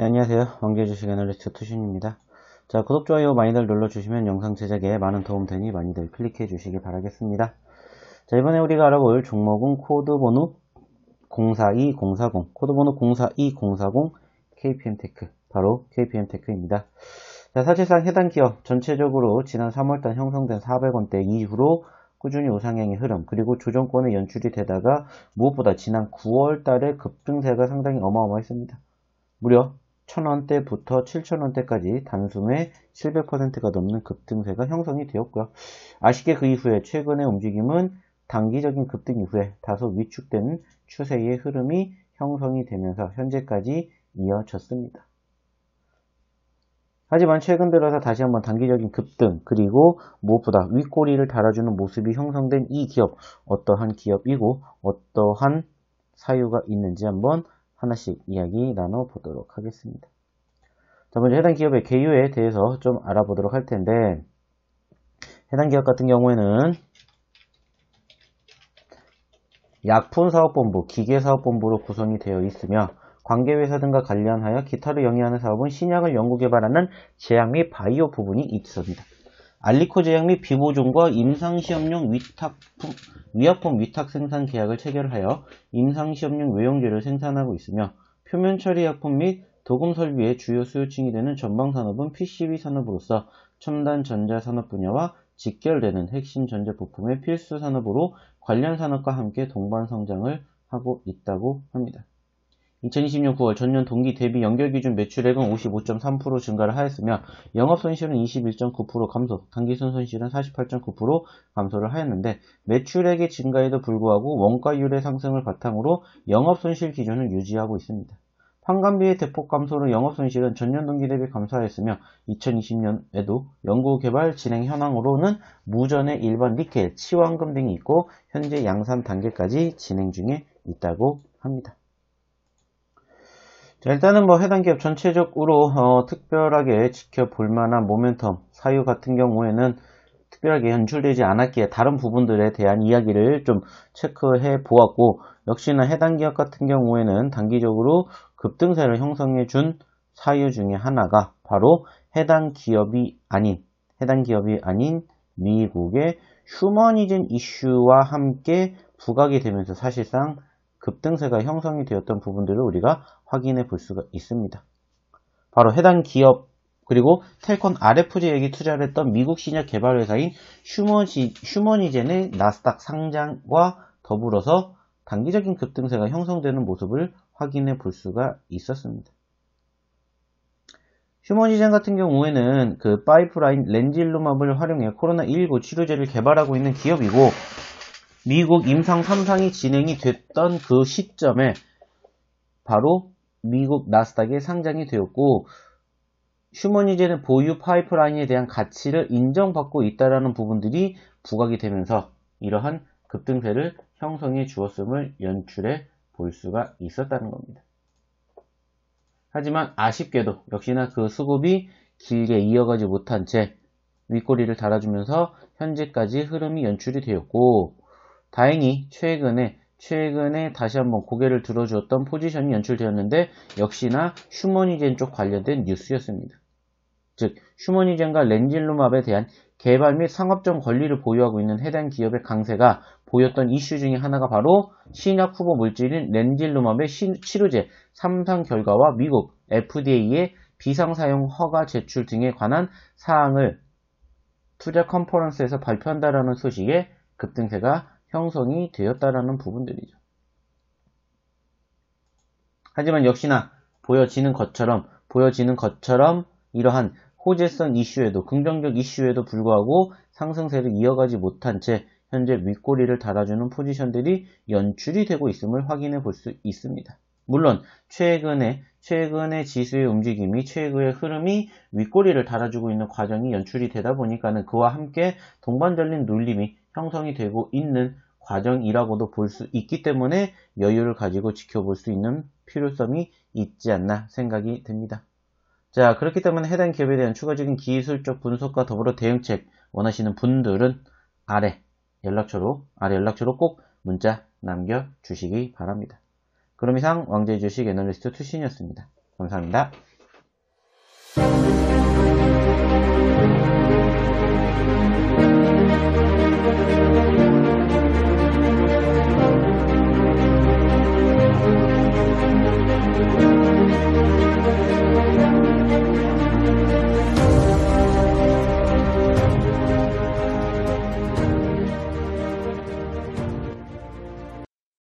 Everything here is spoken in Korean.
네, 안녕하세요. 왕좌의 주식 애널리스트 투신입니다. 자, 구독, 좋아요 많이들 눌러주시면 영상 제작에 많은 도움 되니 많이들 클릭해 주시기 바라겠습니다. 자, 이번에 우리가 알아볼 종목은 코드번호 042040, 코드번호 042040 KPM테크, 바로 KPM테크입니다. 자, 사실상 해당 기업 전체적으로 지난 3월달 형성된 400원대 이후로 꾸준히 우상향의 흐름, 그리고 조정권에 연출이 되다가 무엇보다 지난 9월달에 급등세가 상당히 어마어마했습니다. 무려 1000원대부터 7000원대까지 단숨에 700%가 넘는 급등세가 형성이 되었고요. 아쉽게 그 이후에 최근의 움직임은 단기적인 급등 이후에 다소 위축되는 추세의 흐름이 형성이 되면서 현재까지 이어졌습니다. 하지만 최근 들어서 다시 한번 단기적인 급등, 그리고 무엇보다 윗꼬리를 달아주는 모습이 형성된 이 기업, 어떠한 기업이고 어떠한 사유가 있는지 한번 하나씩 이야기 나눠보도록 하겠습니다. 자, 먼저 해당 기업의 개요에 대해서 좀 알아보도록 할 텐데, 해당 기업 같은 경우에는 약품사업본부, 기계사업본부로 구성이 되어 있으며 관계회사 등과 관련하여 기타로 영위하는 사업은 신약을 연구개발하는 제약 및 바이오 부분이 있습니다. 알리코 제약 및 비보존과 임상시험용 위약품 위탁 생산 계약을 체결하여 임상시험용 외용제를 생산하고 있으며 표면처리약품 및 도금 설비의 주요 수요층이 되는 전방산업은 PCB 산업으로서 첨단 전자산업 분야와 직결되는 핵심 전자부품의 필수 산업으로 관련 산업과 함께 동반 성장을 하고 있다고 합니다. 2020년 9월 전년 동기 대비 연결기준 매출액은 55.3% 증가를 하였으며 영업손실은 21.9% 감소, 당기순 손실은 48.9% 감소를 하였는데 매출액의 증가에도 불구하고 원가율의 상승을 바탕으로 영업손실 기준을 유지하고 있습니다. 판관비의 대폭 감소로 영업손실은 전년 동기 대비 감소하였으며 2020년에도 연구개발 진행 현황으로는 무전의 일반 니켈, 치환금 등이 있고 현재 양산 단계까지 진행 중에 있다고 합니다. 자, 일단은 해당 기업 전체적으로 특별하게 지켜볼 만한 모멘텀, 사유 같은 경우에는 특별하게 연출되지 않았기에 다른 부분들에 대한 이야기를 좀 체크해 보았고, 역시나 해당 기업 같은 경우에는 단기적으로 급등세를 형성해 준 사유 중에 하나가 바로 해당 기업이 아닌 미국의 휴머니즌 이슈와 함께 부각이 되면서 사실상 급등세가 형성이 되었던 부분들을 우리가 확인해 볼 수가 있습니다. 바로 해당 기업, 그리고 텔콘 RF제약이 투자를 했던 미국 신약 개발 회사인 휴머니젠의 나스닥 상장과 더불어서 단기적인 급등세가 형성되는 모습을 확인해 볼 수가 있었습니다. 휴머니젠 같은 경우에는 그 파이프라인 렌질루맙을 활용해 코로나19 치료제를 개발하고 있는 기업이고, 미국 임상 3상이 진행이 됐던 그 시점에 바로 미국 나스닥에 상장이 되었고, 휴머니젠의 보유 파이프라인에 대한 가치를 인정받고 있다는 부분들이 부각이 되면서 이러한 급등세를 형성해 주었음을 연출해 볼 수가 있었다는 겁니다. 하지만 아쉽게도 역시나 그 수급이 길게 이어가지 못한 채 윗꼬리를 달아주면서 현재까지 흐름이 연출이 되었고, 다행히 최근에 다시 한번 고개를 들어주었던 포지션이 연출되었는데 역시나 휴머니젠 쪽 관련된 뉴스였습니다. 즉 휴머니젠과 렌질루맙에 대한 개발 및 상업적 권리를 보유하고 있는 해당 기업의 강세가 보였던 이슈 중에 하나가 바로 신약 후보 물질인 렌질루맙의 치료제 3상 결과와 미국 FDA의 비상사용 허가 제출 등에 관한 사항을 투자 컨퍼런스에서 발표한다라는 소식에 급등세가 형성이 되었다라는 부분들이죠. 하지만 역시나 보여지는 것처럼 이러한 호재성 이슈에도, 긍정적 이슈에도 불구하고 상승세를 이어가지 못한 채 현재 윗꼬리를 달아주는 포지션들이 연출이 되고 있음을 확인해 볼 수 있습니다. 물론 최근에 지수의 움직임이, 최근의 흐름이 윗꼬리를 달아주고 있는 과정이 연출이 되다 보니까는 그와 함께 동반절린 눌림이 형성이 되고 있는 과정이라고도 볼 수 있기 때문에 여유를 가지고 지켜볼 수 있는 필요성이 있지 않나 생각이 듭니다. 자, 그렇기 때문에 해당 기업에 대한 추가적인 기술적 분석과 더불어 대응책 원하시는 분들은 아래 연락처로 꼭 문자 남겨주시기 바랍니다. 그럼 이상 왕좌의 주식 애널리스트 투신이었습니다. 감사합니다.